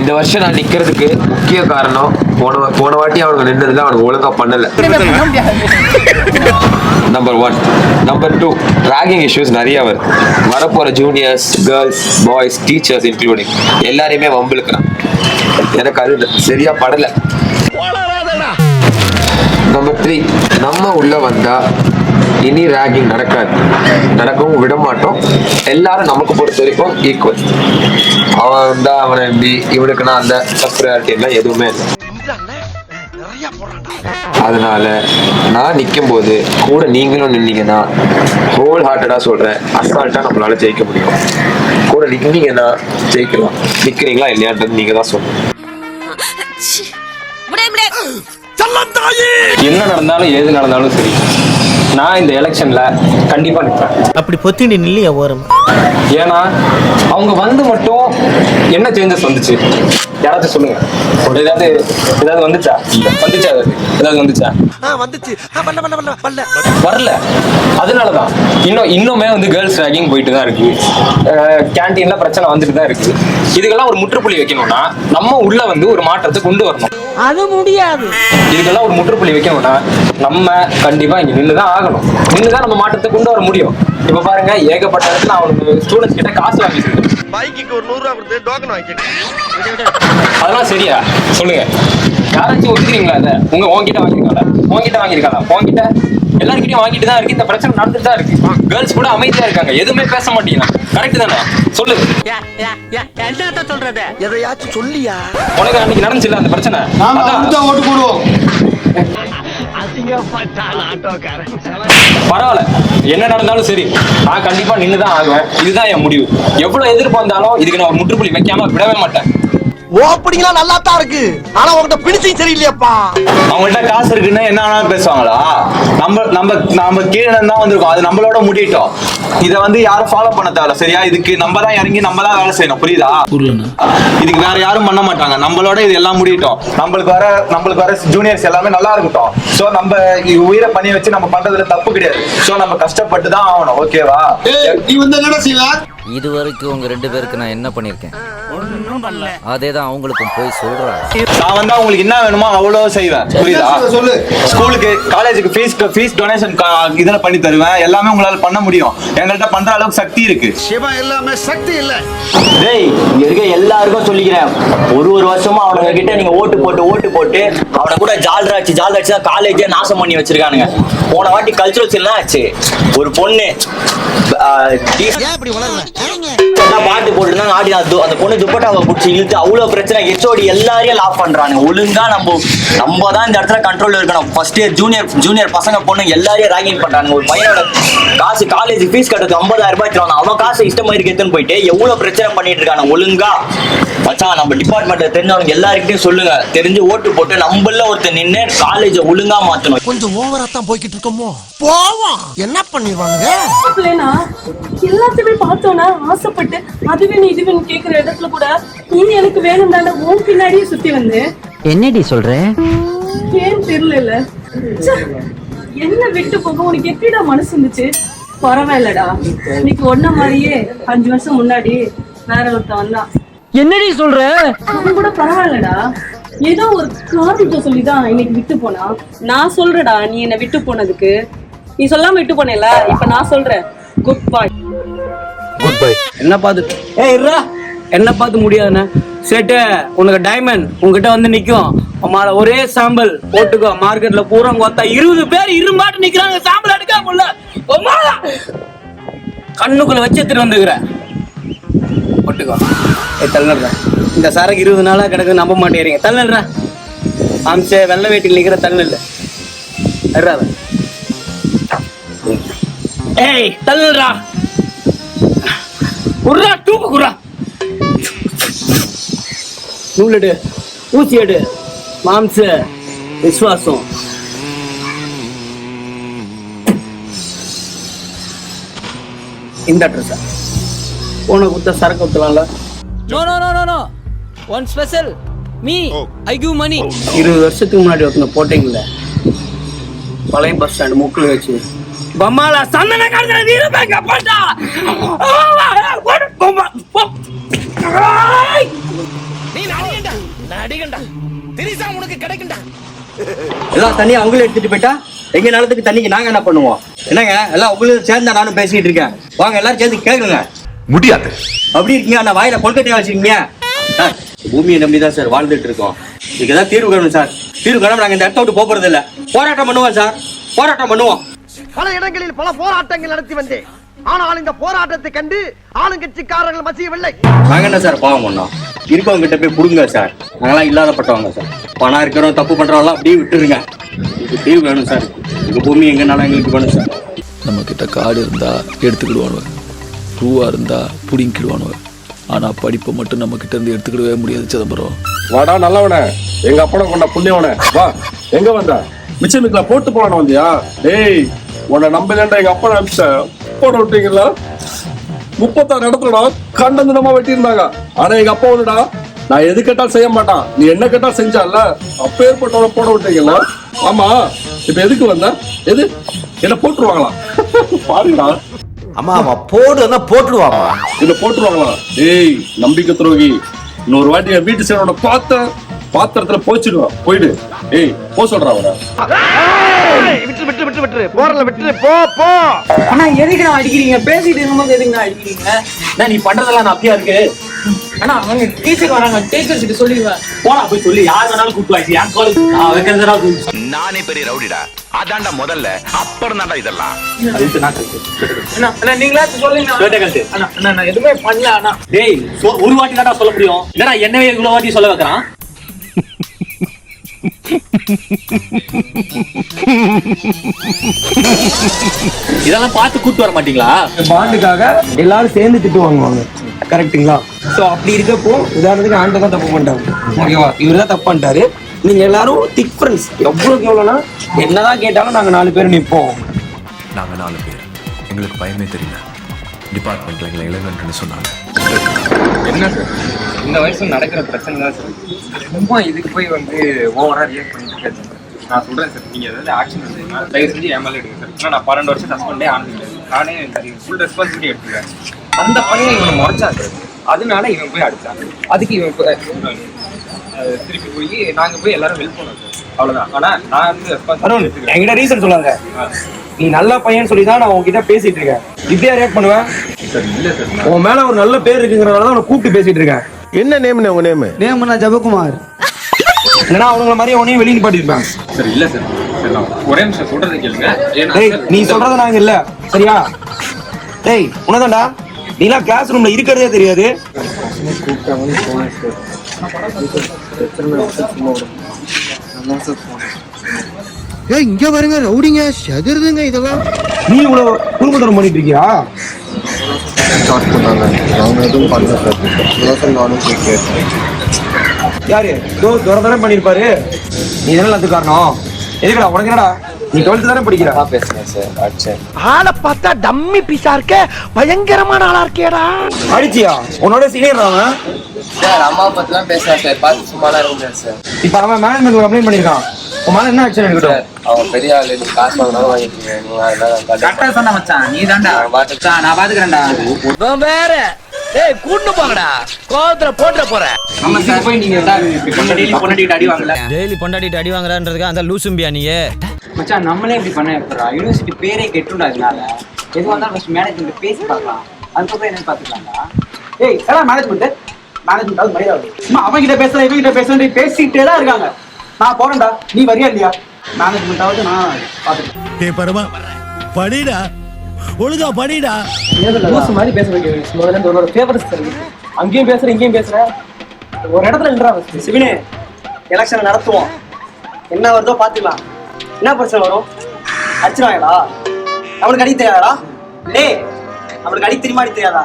இந்த வருஷம் நான் நிக்கிறதுக்கு முக்கிய காரணம் போன வாட்டி அவங்க நின்றதுல அவனுக்கு ஒழுங்கா பண்ணல. நம்பர் 1. நம்பர் 2, ராகிங் இஷ்யூஸ் நிறைய வருது. வரப்போற juniors, girls, boys, teachers including எல்லாரையுமே வம்பிழுக்கிறான். எனக்கு அது சரியா படல. நம்பர் 3, நம்ம உள்ள வந்தா இனி ராகிங் நடக்கவும் விட மாட்டோம். எல்லாரும் நமக்கு பொறுத்த வரைக்கும் ஈக்குவல். அவன் வந்தா அவனை எப்படி, இவனுக்குன்னா அந்த சப்ரியாரிட்டி எல்லாம் எதுவுமே இல்லை. அதனால நான் நிற்கும் போது கூட நீங்களும் நின்னீங்கன்னா, ஹோல் ஹார்ட்டடா சொல்றேன், அசால்ட்டா நம்மளால ஜெயிக்க முடியும். கூட நின்னீங்கன்னா ஜெயிக்கலாம். நிக்கிறீங்களா இல்லையான்றது நீங்க தான் சொல்லணும். என்ன நடந்தாலும் ஏது நடந்தாலும் சரி, நான் இந்த எலெக்ஷன்ல கண்டிப்பா நிற்பேன். அப்படி பொத்திட்டு நில்லையா ஓரம்? ஏன்னா அவங்க வந்து மட்டும் என்ன சேஞ்சஸ் வந்துச்சு யாராச்சும் சொல்லுங்க. ஏதாவது வந்துச்சா? ஏதாவது வந்துச்சா? வரல. அதனாலதான் இன்னுமே வந்து கேர்ள்ஸ் ரேகிங் போயிட்டு தான் இருக்கு. கேன்டீன்ல பிரச்சனை வந்துட்டு தான் இருக்கு. இதுக்கெல்லாம் ஒரு முற்றுப்புள்ளி வைக்கணும்னா நம்ம உள்ள வந்து ஒரு மாற்றத்தை கொண்டு வரணும். அது முடியாது. இதுக்கெல்லாம் ஒரு முற்றுப்புள்ளி வைக்கணும்னா நம்ம கண்டிப்பா இங்க நின்றுதான் ஆகணும். நின்றுதான் நம்ம மாற்றத்தை கொண்டு வர முடியும். இப்ப பாருங்க, ஏகப்பட்ட இடத்துல நான் அவனுக்கு ஸ்டூடெண்ட்ஸ் கிட்ட காசு வாங்கிட்டு பைக்கு ஒரு 100 ரூபா கொடுத்து டோக்கன் வாங்கிட்டு. அதெல்லாம் சரியா சொல்லுங்க? யாராச்சும் ஒத்துக்கிறீங்களா? அதை உங்ககிட்ட வாங்கியிருக்காளா? உங்ககிட்ட எல்லாருக்கிட்டையும் வாங்கிட்டு தான் இருக்கு. இந்த பிரச்சனை நடந்துட்டு தான் இருக்கு. கேர்ள்ஸ் கூட அமைதியா இருக்காங்க, எதுவுமே பேச மாட்டீங்கன்னா. கரெக்ட் தானே? சொல்லு. என்ன சொல்றது? எதையாச்சும் சொல்லியா? உனக்கு அன்னைக்கு நடந்துச்சுல்ல அந்த பிரச்சனை, ஓட்டு போடுவோம். பரவாயில்ல, என்ன நடந்தாலும் சரி, நான் கண்டிப்பா நின்னுதான் ஆகுவேன். இதுதான் என் முடிவு. எவ்வளவு எதிர்ப்பு வந்தாலும் இதுக்கு நான் ஒரு முற்றுப்புள்ளி வைக்காம விடவே மாட்டேன். ஓப்பனிங்களா நல்லா தான் இருக்கு, ஆனா உங்ககிட்ட பிடிச்சும் சரியில்லையாப்பா. அவங்கள்ட்ட காசு இருக்குன்னா என்ன வேணாலும் பேசுவாங்களா? நம்ம கீழே தான் வந்திருக்கோம், அது நம்மளோட முடிட்டோம். இதை வந்து யாரும் ஃபாலோ பண்ண தேவை சரியா? இதுக்கு நம்ம தான் இறங்கி நம்ம தான் வேலை செய்யணும், புரியுதா? இதுக்கு வேற யாரும் பண்ண மாட்டாங்க. நம்மளோட இது எல்லாம் முடிட்டோம். நம்மளுக்கு வர ஜூனியர்ஸ் எல்லாமே நல்லா இருக்கட்டும். சோ நம்ம உயிரை பண்ணி வச்சு நம்ம பண்றதுல தப்பு கிடையாது. சோ நம்ம கஷ்டப்பட்டு தான் ஆகணும், ஓகேவா? நீ வந்து என்ன செய்வ? இது வரைக்கும் உங்க 2 பேருக்கு நான் என்ன பண்ணிருக்கேன்? அதேதான் அவங்களுக்கும் போய் சொல்றேன். நான் வந்து உங்களுக்கு என்ன வேணுமோ அவ்வளவு செய்வேன், புரியுதா? ஸ்கூலுக்கு காலேஜுக்கு ஃபீஸ் டொனேஷன் இதெல்லாம் பண்ணி தருவேன். எல்லாமே உங்களால பண்ண முடியும். எங்கள்கிட்ட பண்ற அளவுக்கு சக்தி இருக்கு. சிவா எல்லாமே சக்தி இல்ல. டேய், இங்க இருக்க எல்லாருக்கும் சொல்லிக்கிறேன், ஒரு வருஷமா அவங்க கிட்ட நீங்க ஓட்டு போட்டு அவனை கூட ஜால்ராச்சு தான் காலேஜே நாசம் பண்ணி வச்சிருக்கானுங்க. போன வாட்டி கல்ச்சுரல்ஸ் எல்லாம் ஆச்சு. ஒரு பொண்ணு பாட்டு போட்டுதான் ஆடி, அந்த பொண்ணு துப்பட்டாவை பிடிச்சி இழுத்து அவ்வளவு பிரச்சனை. ஹெச்ஓடி எல்லாரையும் லாப் பண்றாங்க. ஒழுங்கா நம்ம தான் இந்த இடத்துல கண்ட்ரோல் இருக்கணும். ஃபர்ஸ்ட் இயர் ஜூனியர் பசங்க பொண்ணு எல்லாரையும் ராகிங் பண்றாங்க. ஒரு பையனோட காசு காலேஜ் ஃபீஸ் கட்டுறது 50,000 ரூபாய் தருவாங்க. அவன் காசு இஷ்டமாயிருக்கு எடுத்துன்னு போயிட்டு எவ்வளவு பிரச்சனை பண்ணிட்டு இருக்காங்க. ஒழுங்கா மச்சான், நம்ம டிபார்ட்மெண்ட்ல தெரிஞ்சவங்க எல்லாருக்கிட்டையும் சொல்லுங்க, தெரிஞ்சு ஓட்டு போட்டு நம்மள ஒருத்தர் நின்று காலேஜை ஒழுங்கா மாத்தணும். கொஞ்சம் ஓவரா தான் போய்கிட்டு இருக்கோமோ, போவோம். என்ன பண்ணிடுவாங்க? எல்லாத்தையுமே பார்த்தோன்னா ஆசைப்பட்டு அதுவே இதுவே கேக்குற இடத்துல கூட நீ எனக்கு வேணும் தானே உன் பின்னாடியே சுத்தி வந்து என்னடி சொல்ற? ஏன் தெரியல. என்ன விட்டு போக உனக்கு எப்படிடா மனசு இருந்துச்சு? பரவாயில்லடா, இன்னைக்கு ஒன்ன மாதிரியே 5 வருஷம் முன்னாடி வேற ஒருத்தன் வந்தான். என்னடி சொல்ற? அவன் கூட பரவாயில்லடா, ஏதோ ஒரு காரணத்தை சொல்லிதான் இன்னைக்கு விட்டு போனா. நான் சொல்றடா, நீ என்ன விட்டு போனதுக்கு நீ சொல்லாம விட்டு போனேல, இப்ப நான் சொல்றேன், குட் பை. என்ன பார்த்து முடியாதுண்ணே. சேட்டு, உனக்கு டைமண்ட் உங்ககிட்ட வந்து நிக்கும். அம்மால ஒரே சாம்பல் போட்டுக்கோ. மார்க்கெட்ல பூரா கொத்தா 20 பேர் இருமாட்டு நிக்கிறாங்க. சாம்பல் எடுக்க முடியல. கண்ணுக்குள்ள வச்சு எடுத்துட்டு வந்துக்கிறேன். போட்டுக்கோ. தள்ளுற இந்த சரக்கு 20 நாளா கிடக்கு, நம்ப மாட்டேறீங்க. தள்ளுற அம்சே வெள்ளை வேட்டியில் நிக்கிற தள்ளுல. ஏய் தள்ளுறா, குர்ரா தூக்கு குர்ரா. நூலெடு, ஊசி எடு, மாம்ச விசுவாசம். இந்த அட்ரஸ் போன குத்த சரக்கு ஊத்தலாம்ல. No one special me I give money. 20 வருஷத்துக்கு முன்னாடி ஒருத்தனை போட்டீங்கல்ல, பழைய பஸ் ஸ்டாண்ட் முக்குல வச்சு பம்மாலா சந்தன காலத்துல வீரபாங்க போட்டா. நீ எல்லாம் தண்ணி அவங்களே எடுத்துட்டு போயிட்டா எங்க நிலத்துக்கு தண்ணிக்கு நாங்க என்ன பண்ணுவோம்? என்னங்க எல்லாம் உங்களுக்கு சேர்ந்து நானும் பேசிட்டு இருக்கேன். வாங்க எல்லாரும் சேர்ந்து கேளுங்க. முடியாது. அப்படி இருக்கீங்க, நான் வாயில கொல்கட்டையா வச்சிருக்கீங்க. சார் பூமியை நம்பிதான் சார் வாழ்ந்துட்டு இருக்கோம். இதுக்கு ஏதாவது தீர்வு காணும் சார். தீர்வு காணும், நாங்க இந்த இடத்த விட்டு போறது இல்ல. போராட்டம் பண்ணுவோம் சார், போராட்டம் பண்ணுவோம். பல இடங்களில் பல போராட்டங்கள் நடத்தி வந்தேன். ஆனால் இந்த போராட்டத்தை கண்டு ஆளுங்கட்சிக்காரர்கள் மசியவில்லை. நாங்க என்ன சார் பாவம் பண்ணோம்? இருக்கவங்க கிட்ட போய் கொடுங்க சார். நாங்களாம் இல்லாதப்பட்டவங்க சார். பணம் இருக்கிறோம், தப்பு பண்றவங்க அப்படியே விட்டுருங்க. இதுக்கு தீர்வு வேணும் சார். இந்த பூமி எங்கனாலும் எங்களுக்கு வேணும் சார். நம்ம கிட்ட காடு இருந்தா எடுத்துக்கிடுவானுவ, ரூவா இருந்தா புடிங்கிடுவானுவ. ஆனா படிப்பை மட்டும் நம்ம கிட்ட இருந்து எடுத்துக்கிடவே முடியாது சிதம்பரம். வாடா நல்லவனே, எங்க அப்பனை கொண்ட புண்ணியவனே, வா. எங்க வந்த? மிச்சம் மிக்கல போட்டு போன வந்தியா? டேய், உன்னை நம்பலன்ற எங்க அப்பனை அனுப்பிச்ச போட விட்டீங்களா? 36 இடத்துலடா கண்டந்தனமா வெட்டியிருந்தாங்க. ஆனா எங்க அப்பா வந்துடா, நான் எது கேட்டாலும் செய்ய மாட்டான், நீ என்ன கேட்டாலும் செஞ்சால, அப்பேற்பட்டவனை போட விட்டீங்களா? ஆமா, இப்ப எதுக்கு வந்த? எது என்ன போட்டுருவாங்களா? பாருடா. அம்மா அவன் போடுன்னா போட்டுருவாங்க. இத போட்டுருவாங்களா? ஏய் நம்பிக்கை துரோகி, இன்னொரு வாட்டி என் வீட்டு சேரோட பாத்திரத்துல போச்சிடுவா. போயிடு. ஏய் போ சொல்றா அவரை. விட்டு விட்டு விட்டு விட்டு போறல விட்டு போ போ. ஆனா எதுக்கு நான் அடிக்கிறீங்க? பேசிட்டு இருக்கும்போது எதுக்கு நான் அடிக்கிறீங்க? நீ பண்றதெல்லாம் அப்படியா இருக்கு? ஆனா அவங்க டீச்சர் வராங்க, டீச்சர்ஸ் கிட்ட சொல்லிடுவேன். போனா போய் சொல்லி யார் வேணாலும் கூப்பிட்டு என் காலேஜ் நான் வைக்கிறதா. நானே பெரிய ரவுடிடா, அதான்டா முதல்ல, அப்புறம் தான்டா இதெல்லாம். அண்ணா நீங்களா சொல்லுங்க. அண்ணா நான் எதுவுமே பண்ணல. அண்ணா டேய் ஒரு வாட்டி தான் சொல்ல முடியும். என்னடா என்னவே இவ்வளவு வாட்டி சொல்ல வைக்கிறான்? இதெல்லாம் பார்த்து கூட்டு வர மாட்டீங்களா? பாண்டுக்காக எல்லாரும் சேர்ந்து திட்டு வாங்குவாங்க, கரெக்டுங்களா? ஸோ அப்படி இருக்கப்போ உதாரணத்துக்கு ஆண்டை தான் தப்பு பண்ணிட்டாங்க, ஓகேவா? இவர் தான் தப்பு பண்ணிட்டாரு. நீங்க எல்லாரும் திக் ஃப்ரெண்ட்ஸ். எவ்வளோக்கு எவ்வளோனா என்னதான் கேட்டாலும் நாங்கள் 4 பேர் நிற்போம். நாங்க 4 பேர், எங்களுக்கு பயமே தெரியல. டிபார்ட்மெண்ட்ல எங்களை இளவரன்னு சொன்னாங்க. என்ன சார் இந்த வயசுல நடக்கிற பிரச்சனை தான் சார். ரொம்ப இதுக்கு போய் வந்து ஓவரா ரியாக்ட் பண்ணிட்டு இருக்காது. நான் சொல்றேன் சார், நீங்க ஏதாவது ஆக்ஷன் எடுத்தீங்கன்னா தயவு செஞ்சு என் மேலே எடுங்க சார். ஏன்னா நான் 12 வருஷம் சஸ்பெண்டே ஆனது, நானே ஃபுல் ரெஸ்பான்சிபிலிட்டி எடுத்துக்கிறேன். அந்த பையனை இவனை முறைச்சாங்க, அதனால இவன் போய் அடிச்சாங்க. அதுக்கு இவன் திருப்பி போய் நாங்க போய் எல்லாரும் ஹெல்ப் பண்ணோம் சார், அவ்வளவுதான். ஆனா நான் வந்து ரெஸ்பான்சிபிலிட்டி என்கிட்ட ரீசன் சொல்லாங்க. நீ நல்ல பையன் சொல்லி தான் நான் உங்ககிட்ட பேசிட்டு இருக்கேன். இப்படியா ரியாக்ட் பண்ணுவேன்? சார். இல்ல சார், உன் மேல ஒரு நல்ல பேர் இருக்குங்கிறனால தான் உன்னை கூப்பிட்டு பேசிட்டு இருக்கேன். என்ன நேம்னு உங்க நேம்? நேம் நான் ஜபகுமார். ஏன்னா அவங்கள மாதிரியே உன்னையும் வெளியே பாட்டிருப்பேன். சார் இல்ல சார், நான் ஒரே நிமிஷம் சொல்றதை கேளுங்க. டேய் நீ சொல்றத நாங்க இல்ல, சரியா? டேய் உனதான்டா, நீலாம் கிளாஸ் ரூம்ல இருக்கிறதே தெரியாது. இங்க பாருங்க ரவுடிங்க செதறுதுங்க இதெல்லாம். நீ இவ்வளவு குறும்புத்தனம் பண்ணிட்டு இருக்கியா? யாரு தானே பண்ணிருப்பாரு. நீ தானே அது காரணம். எதுக்குடா உனக்கு என்னடா? நீ 12th தானே படிக்கிற. பேசுறேன் சார், அடிச்சேன். ஆளை பார்த்தா டம்மி பீஸா இருக்க, பயங்கரமான ஆளா இருக்கேடா. அடிச்சியா? உன்னோட சீனியர் அவன். சார் அம்மா பத்திலாம் பேசுறேன் சார், பார்த்து சும்மாலாம் இருந்தேன் சார். இப்ப அவன் மேனேஜ்மெண்ட் கம்ப்ளைண்ட் பண்ணிருக்கான். உன் மேல என்ன ஆக்ஷன் எடுக்கட்டும்? அவன் பெரிய ஆளு, நீ காசு வாங்கினாலும் வாங்கிக்கீங்க. கரெக்டா சொன்ன மச்சான், நீ தான்டா. நான் பாத்துக்கிறேன்டா. வேற ஏய் கூட்டு போங்கடா, கோவத்துல போட்டுற போறேன். நம்ம சார் போய் நீங்க பொண்டாட்டிட்டு அடி வாங்கல. டெய்லி பொண்டாட்டிட்டு அடி வாங்குறான்றதுக்கு அந்த லூசும்பியா நீ? மச்சான் நம்மளே இப்படி பண்ண எப்படா? யூனிவர்சிட்டி பேரே கெட்டுடா. அதனால எதுவாக இருந்தாலும் ஃபர்ஸ்ட் மேனேஜ்மெண்ட் பேசி பார்க்கலாம், அதுக்கப்புறம் என்னன்னு பார்த்துக்கலாம்டா. ஏய் எல்லாம் மேனேஜ்மெண்ட் அது மரியாதை. சும்மா அவங்க கிட்ட பேசுற இவங்க கிட்ட பேசுற பேசிக்கிட்டே தான் இருக்காங்க. நான் போறேன்டா, நீ வரியா இல்லையா? மேனேஜ்மெண்ட்டாவது நான் பார்த்துக்கிறேன். பரமா படிடா, ஒழுங்கா படிடா. லூசு மாதிரி பேச வைக்கிறேன். முதல்ல உன்னோட ஃபேவரட்ஸ் தருது, அங்கேயும் பேசுற இங்கேயும் பேசுற. ஒரு இடத்துல நின்றா சிவினே. எலெக்ஷன் நடத்துவோம், என்ன வருதோ பார்த்துக்கலாம். என்ன பிரச்சனை வரும்? அடிச்சிருவாங்கடா. அவனுக்கு அடி தெரியாதா? டேய் அவனுக்கு அடி தெரியுமா, அடி தெரியாதா?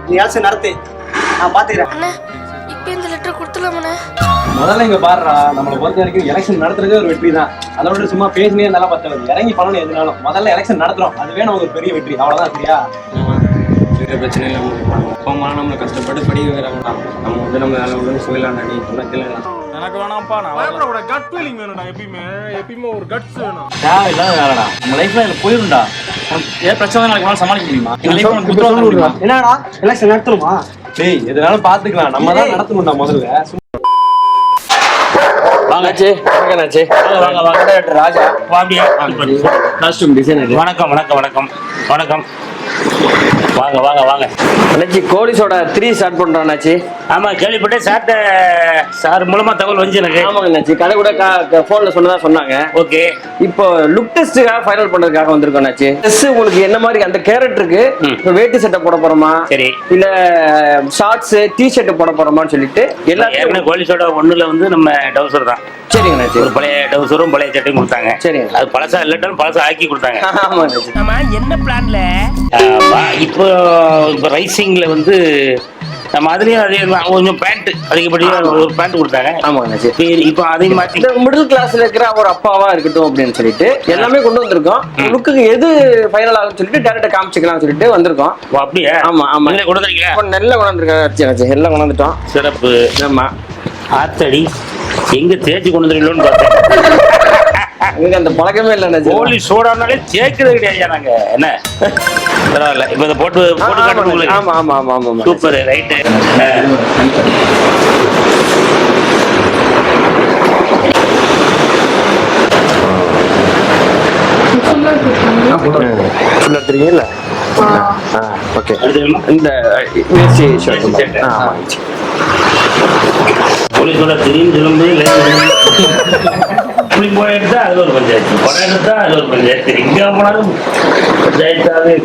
நீ எலெக்ஷன் நடத்து, நான் பார்த்துக்கிறேன். இப்ப இந்த லெட்டர் கொடுத்துலாமண்ணே. முதல்ல இங்க பாடுறா, நம்மளை பொறுத்த வரைக்கும் எலெக்ஷன் நடத்துறதே ஒரு வெற்றி தான். அதோட சும்மா பேசினே இருந்தாலும் பத்தாது, இறங்கி பண்ணணும் எதுனாலும். முதல்ல எலெக்ஷன் நடத்துறோம், அதுவே நமக்கு ஒரு பெரிய வெற்றி, அவ்வளவுதான். சரியா? பிரச்சனை இல்லை. அப்பா நம்மளை கஷ்டப்பட்டு படிக்க வைக்கிறாங்கடா. நம்ம வந்து நம்ம வேலை விட சொல்லலாம்டா. நீ சொன்னா கேளுடா. எனக்கு வேணாம்ப்பா, நான் கட் ஃபீலிங் வேணும்டா. எப்பயுமே ஒரு கட்ஸ் வேணும். தேவையில்லாத வேலைடா. நம்ம லைஃப்ல இதுல போயிரும்டா. ஏன் பிரச்சனை நாளைக்கு சமாளிக்க முடியுமா? என்னடா எலெக்ஷன் நடத்தணுமா? டேய் எதுனாலும் பாத்துக்கலாம், நம்ம தான் நடத்தணும்டா முதல்ல. வாங்கண்ணாச்சி வாங்க வாங்க ராஜா வாப்பியா காஸ்டியூம் டிசைனர் வணக்கம் வணக்கம் வணக்கம் வணக்கம் வாங்க வாங்க வாங்க அண்ணாச்சி கோழி சோடா 3 ஸ்டார்ட் பண்றோம் அண்ணாச்சி. ஆமா கேள்விப்பட்டேன் சார் மூலமா தகவல் வந்து எனக்கு. ஆமாங்க அண்ணாச்சி, கடை கூட போன்ல சொன்னாங்க. ஓகே, இப்போ லுக் டெஸ்ட்டுக்காக ஃபைனல் பண்றதுக்காக வந்திருக்கோம் அண்ணாச்சி. டெஸ்ட் உங்களுக்கு என்ன மாதிரி அந்த கேரக்டருக்கு இப்போ வேட்டி சட்டை போட போறோமா, சரி, இல்ல ஷார்ட்ஸ் டி-ஷர்ட் போட போறோமான்னு சொல்லிட்டு எல்லாரும் கோழி சோடா ஒண்ணுல வந்து நம்ம டவுசர் தான். சரிங்க அண்ணாச்சி. ஒரு பழைய டவுசரும் பழைய சட்டையும் கொடுத்தாங்க. சரிங்க. அது பழசா இல்லட்டாலும் பழசா ஆக்கி கொடுத்தாங்க. ஆமா அண்ணாச்சி. என்ன பிளான்ல இப்போ ரைசிங்ல வந்து நம்ம அதுலயும் அதே கொஞ்சம் பேண்ட் அதிகப்படியா ஒரு பேண்ட் கொடுத்தாங்க. ஆமா அண்ணாச்சி. இப்போ அதையும் மாத்தி இந்த மிடில் கிளாஸ்ல இருக்கிற ஒரு அப்பாவா இருக்கட்டும் அப்படின்னு சொல்லிட்டு எல்லாமே கொண்டு வந்திருக்கோம். லுக்குக்கு எது ஃபைனல் ஆகும்னு சொல்லிட்டு டேரக்டா காமிச்சிக்கலாம்னு சொல்லிட்டு வந்திருக்கோம். அப்படியே? ஆமா ஆமா, நீங்களே கொண்டு வந்தீங்களா? நெல்ல கொண்டு வந்திருக்கேன், எல்லாம் கொண்டு வந்துட்டோம். சிறப்பு. ஆமா, ஆத்தடி எங்க தேய்ச்சி கொண்டு வந்துருக்கீங்களோன்னு பார்த்தேன். அங்க அந்த பழக்கமே இல்லை. கோழி சோடானாலே தேய்க்கிறது கிடையாது நாங்க. என்ன பரவாயில்ல, இப்ப இதை போட்டு காட்டுறோம். ஆமா ஆமா ஆமா ஆமா, சூப்பர், ரைட்டு. எடுத்துருக்கீங்கல்ல? ஓகே, இந்த வேஷ்டி ஷர்ட். கோழி சோடா தெரியும் சொல்லும்போது புளி போய் எடுத்தா அது ஒரு பஞ்சாயத்து, படம் எடுத்தா அது ஒரு பஞ்சாயத்து, எங்க போனாலும் பஞ்சாயத்தாவே.